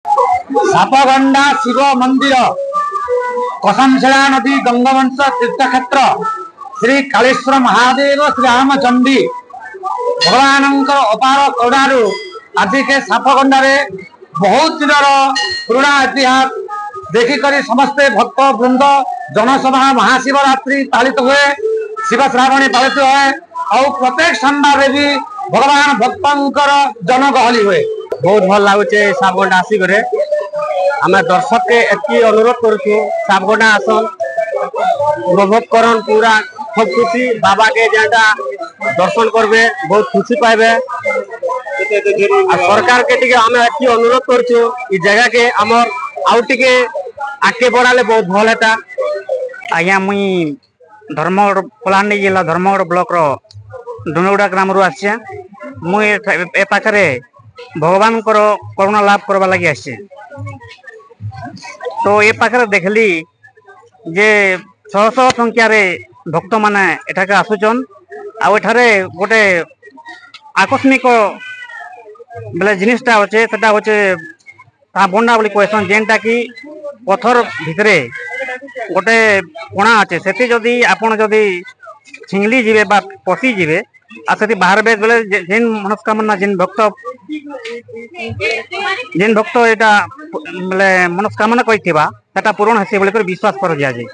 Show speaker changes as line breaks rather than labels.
सापगंडा शिव मंदिर कसमशिला नदी गंगवंश तीर्थक्षेत्र श्री कालेश्वर महादेव श्री रामचंडी भगवान अपार करुणारू आज के सापगंडा बहुत दिन पुराना इतिहास देखिक समस्ते भक्त वृंद जनसभा महाशिवरात्रि पालित हुए, शिव श्रावणी पालित हुए और प्रत्येक सोमवार भी भगवान भक्तर जनगहली हुए।
बहुत भल लगुचे सापगंडा आसिक आम दर्शक के एति अनुरोध करूँ सापगंडा आसन उपभोग करन पूरा खूब खुशी बाबा के जेटा दर्शन करबे बहुत खुशी पाइबे। सरकार के टिके आम एति अनुरोध करूँ इ जगह के आमर आउ टिके आगे बढ़ाले बहुत भल हेता।
आज्ञा मुई धर्मगढ़ कलाहांडी जिला धर्मगढ़ ब्लॉक रो डुनुगुड़ा ग्राम रु आसे मुई ए पाखरे भगवान करुणा लाभ करवा लगी आसे। तो ये पाखरे देखली जे शह शह संख्यार भक्त माने एठाके आसुचन आ एठारे गोटे आकस्मिक बेले जिनिसटा होचे सेटा होचे बंडा बोली कहसन जेनटा कि पथर भितरे गोटे कोणा अच्छे से जदि आपण जदि छिंगली जीवे बा पशि जीवे आ से बाहर बेले जेन मनस्कामना जेन भक्त एटा बोले मनस्कामना कही पूरण हेसी बोली विश्वास कर दिया जाए।